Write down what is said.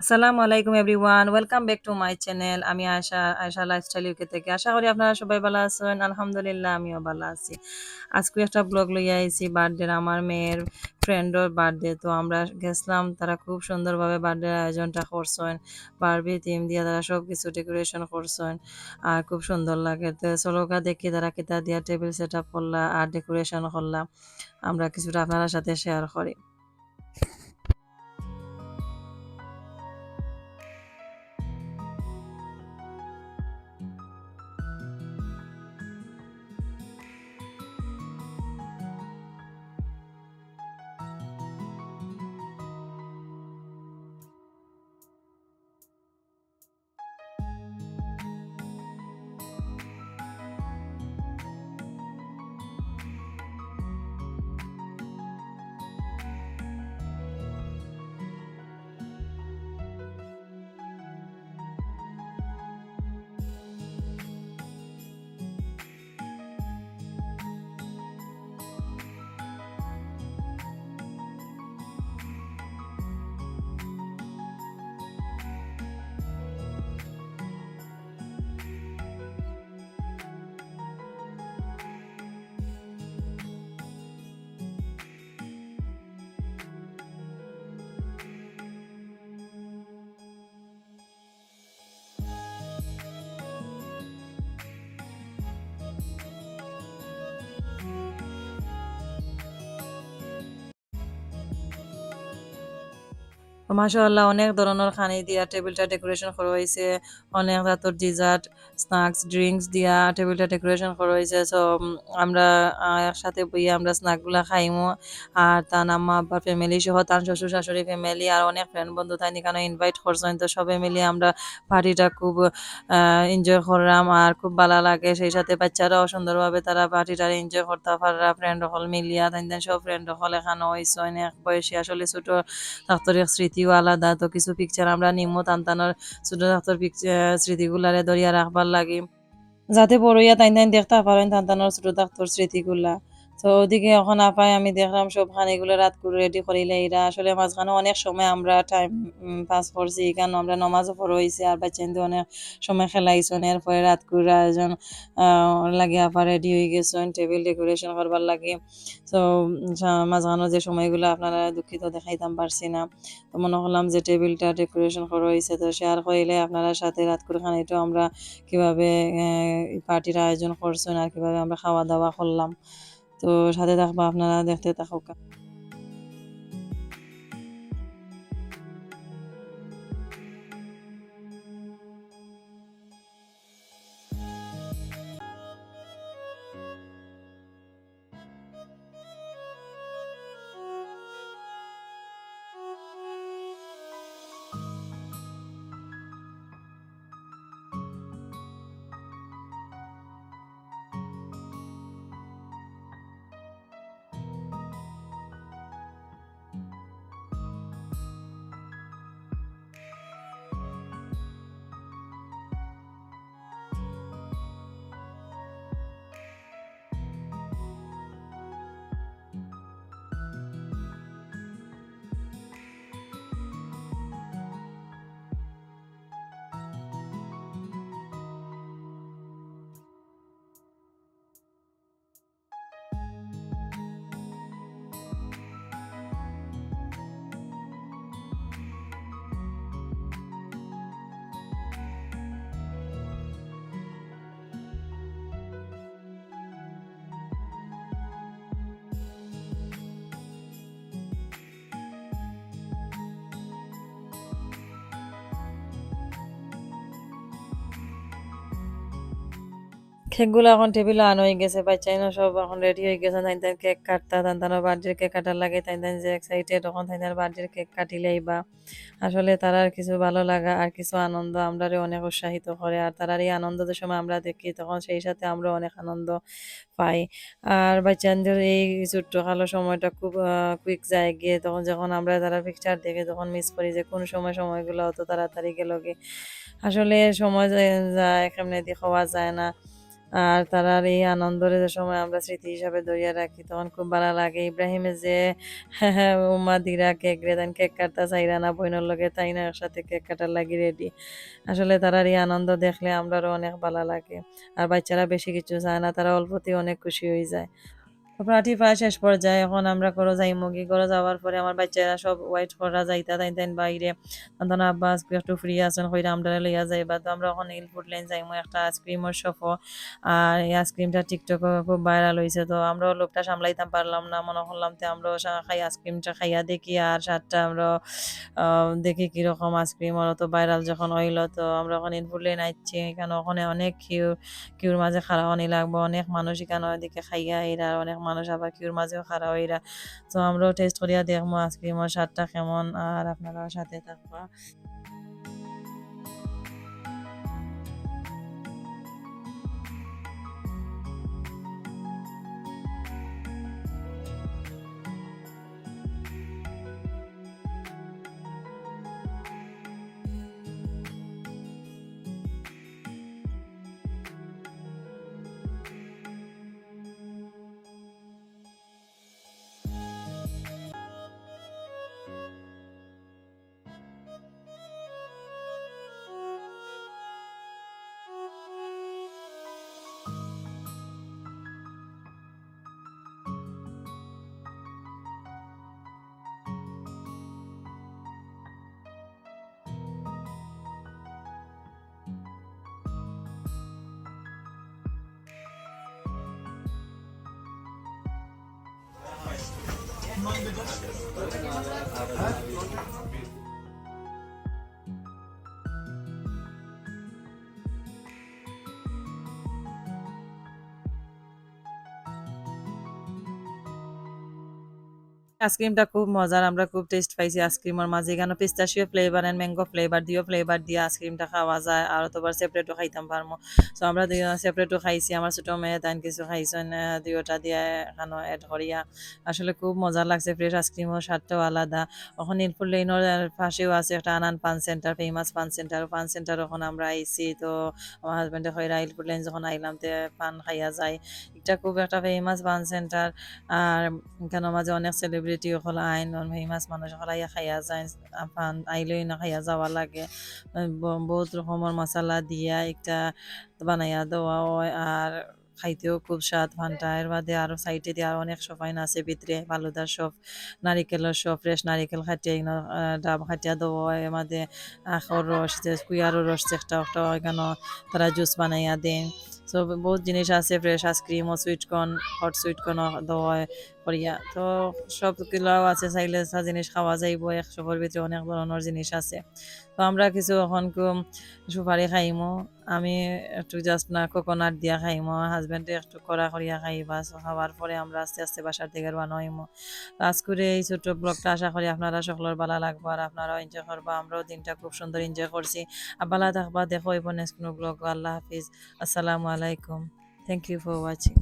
আসসালামু আলাইকুম everyone, welcome back to my channel. আমি আয়শা লাইফস্টাইল ইউকে থেকে। আশা করি আপনারা সবাই ভালো আছেন। আলহামদুলিল্লাহ আমিও ভালো আছি। আজকে একটা ব্লগ লইয়া আইছি বার্থডে, আমার মেয়ের ফ্রেন্ডর বার্থডে। তো আমরা গেছিলাম, তারা খুব সুন্দরভাবে বার্থডে আয়োজনটা করছেন। বারবি থিম দিয়ে তারা সব কিছু ডেকোরেশন করছেন আর খুব সুন্দর লাগে। তো চলোকা দেখি তারা কিতা দিয়া টেবিল সেট আপ করলা আর ডেকোরেশন করলাম, আমরা কিছুটা আপনারা সাথে শেয়ার করি। মাশাআল্লাহ, অনেক ধরনের খানি দিয়া টেবিলটা ডেকোরেশন করা হয়েছে। অনেক জাতর ডিজার্ট, স্ন্যাক্স, ড্রিঙ্কস দিয়া টেবিলটা ডেকোরেশন করা হয়েছে। সো আমরা একসাথে বইয়া আমরা স্ন্যাকগুলা খাইমু। আর তার আম্মা আব্বা ফ্যামিলি সহ তার শ্বশুর শাশুড়ি ফ্যামিলি আর অনেক ফ্রেন্ড বন্ধু তাই এখানে ইনভাইট করছেন। তো সবাই মিলিয়ে আমরা পার্টিটা খুব এনজয় করলাম আর খুব ভালো লাগে। সেই সাথে বাচ্চারাও সুন্দরভাবে তারা পার্টিটা এনজয় করতে পাররা। ফ্রেন্ড হল মিলিয়া তাই সব ফ্রেন্ড হল এখানে হয়েছে। অনেক বয়সী আসলে ছোট থাকতোর স্মৃতিও আলাদা। তো কিছু পিকচার আমরা নিমু টানটানোর ছোট থাকতোর পিকচার স্মৃতিগুলারে ধরিয়া রাখবার লাগি, যাতে বড়ইয়া তাই দেখতে পারেন টানটানোর ছোট থাকতোর স্মৃতিগুলা। তো ওদিকে এখন আপায় আমি দেখলাম সব খানিগুলো রাত করে রেডি করিলে এরা আসলে মাঝখানে অনেক সময় আমরা টাইম পাস করছি, এখানে আমরা নমাজও পড়ে হয়েছি আর বাচ্চাদের অনেক সময় খেলাইছেন। এরপরে রাত করে আয়োজন লাগে আবার রেডি হয়ে গেছেন টেবিল ডেকোরেশন করবার লাগে। তো মাঝখানে যে সময়গুলো আপনারা দুঃখিত দেখাইতাম পারছি না। তো মনে করলাম যে টেবিলটা ডেকোরেশন করা হয়েছে, তো শেয়ার করিলে আপনারা সাথে রাত করে খানিটাও আমরা কিভাবে পার্টির আয়োজন করছেন আর কিভাবে আমরা খাওয়া দাওয়া করলাম। তো সাথে থাকবা, আপনারা দেখতে থাকুক। কেকগুলো এখন টেবিলে আনা হয়ে গেছে, বাচ্চাইনো সব এখন রেডি হয়ে গেছে। তাই তাই কেক কাটতা, তাই বার্থডের কেক কাটার লাগে, তাই তাই যে এক্সাইটেড তখন তাই বার্থডের কেক কাটিলেই বা আসলে তারার কিছু ভালো লাগা আর কিছু আনন্দ আমরারে অনেক উৎসাহিত করে। আর তারার এই আনন্দের সময় আমরা দেখি তখন সেই সাথে আমরা অনেক আনন্দ পাই। আর বাচ্চাদের এই ছোট্ট কালো সময়টা খুব কুইক যায় গিয়ে, তখন যখন আমরা তারা পিকচার দেখে তখন মিস করি যে কোন সময়গুলো অত তাড়াতাড়ি গেল গে। আসলে সময় যায় কেমনে দিয়ে খাওয়া যায় না। আর তারার এই আনন্দের যে সময় আমরা স্মৃতি হিসাবে ধরিয়া রাখি তখন খুব ভালো লাগে। ইব্রাহিমে যে উম্মা দিরা কেক রে তাই কেক কাটতা চাইরা না বইনের লগে তাই না একসাথে কেক কাটার লাগি রেডি। আসলে তারার এই আনন্দ দেখলে আমরারও অনেক ভালো লাগে। আর বাচ্চারা বেশি কিছু চায় না, তারা অল্পতেই অনেক খুশি হয়ে যায়। পার্টি প্রায় শেষ পর্যায়ে এখন আমরা করে যাইমু কি করে যাওয়ার পরে আমার বাচ্চারা সব ওয়েট করা যাইতা তাই তাই বাইরে তখন আব্বা আজকে একটু ফ্রি আছেন কইরা আমরা লইয়া যাইবা। তো আমরা এখন হিল ফুডলাইন যাইমু একটা আইসক্রিমের শপও। আর এই আইসক্রিমটা টিকটকে খুব ভাইরাল হইছে, তো আমরাও লোভটা সামলাইতাম পারলাম না, মনে করলাম যে আমরাও খাই আইসক্রিমটা খাইয়া দেখি আর স্বাদটা আমরা দেখি কিরকম আইসক্রিম ওরা তো ভাইরাল যখন হইলো তো আমরা ওখানে হিল ফুডলাইন আইছি এখানে ওখানে অনেক কিউর মাঝে খাড়া হনি লাগবো, অনেক মানুষ এখানে ওদিকে খাইয়া এরা অনেক মানুষ আবার কিউর মাঝেও খাড়া হইরা। তো আমরাও টেস্ট করিয়া দেখবো আইসক্রিমের স্বাদটা কেমন, আর আপনারাও সাথে থাকবা। আইসক্রিমটা খুব মজার, আমরা খুব টেস্ট পাইছি আইসক্রিমের মাঝে। এখানে pistachio flavour and mango flavour দিয়েও ফ্লেভার দিয়ে আইসক্রিমটা খাওয়া যায়, আর অতবার সেপারেটও খাইতাম পারমো। সো আমরা সেপারেটও খাইছি, আমার ছোট মেয়ে তাই কিছু খাইছেন দুইটা দিয়ে এখানে অ্যাড করিয়া। আসলে খুব মজা লাগছে, ফ্রেশ আইসক্রিমের স্বাদটাও আলাদা। ওখানে নীলপুর লেনের পাশেও আছে একটা আনান পান সেন্টার, ফেমাস পান সেন্টার। পান সেন্টার ওখানে আমরা আইছি, তো আমার হাজবেন্ডে কইরা নীলপুর লেন যখন আইলাম তে পান খাইয়া যায়। এটা খুব একটা ফেমাস পান সেন্টার। আর কেন মাঝে অনেক সেলিব্রিটি সকল আইন ফেমাস মানুষ সকল আইয়া খাইয়া যায়, আপান আইলেই না খাইয়া যাওয়া লাগে। বহুত রকমের মশলা দিয়া একটা বানাইয়া দেওয়া হয়, আর খাইতেও খুব স্বাদ ফান্টা। এর বাদে আরো সাইডে দিয়ে আরো অনেক শপাইন আছে ভিতরে, ফালুদার শপ, নারিকেলের শপ, ফ্রেশ নারিকেল খাটিয়া ডাব খাটিয়া দেওয়া হয়। এর মাঝে আখর রস যে কুইয়ারও রস একটা একটা এখানে তারা জুস বানাইয়া দেন। সো বহুত জিনিস আছে, ফ্রেশ আইসক্রিম ও সুইটকর্ন, হট সুইটকর্ন দেওয়া হয় করিয়া। তো সবগুলাও আছে, চাইলে জিনিস খাওয়া যাইব, এক শপের ভিতরে অনেক ধরনের জিনিস আছে। তো আমরা কিছু এখন সুপারি খাইমো, আমি একটু জাস্ট না কোকোনাট দিয়া খাইমো, হাজবেন্ডে একটু কড়া করিয়া খাইবা। সো খাওয়ার পরে আমরা আস্তে আস্তে বাসার দিকে রওনা হইমো। কাজ করে এই ছোট ব্লগটা আশা করি আপনারা সকলের ভালো লাগবো, আর আপনারাও এনজয় করবা। আমরাও দিনটা খুব সুন্দর এনজয় করছি। আর ভালো থাকবা, দেখো হইব নেক্সট কোনো ব্লগ। আল্লাহ হাফিজ, আসসালামু আলাইকুম, থ্যাংক ইউ ফর ওয়াচিং।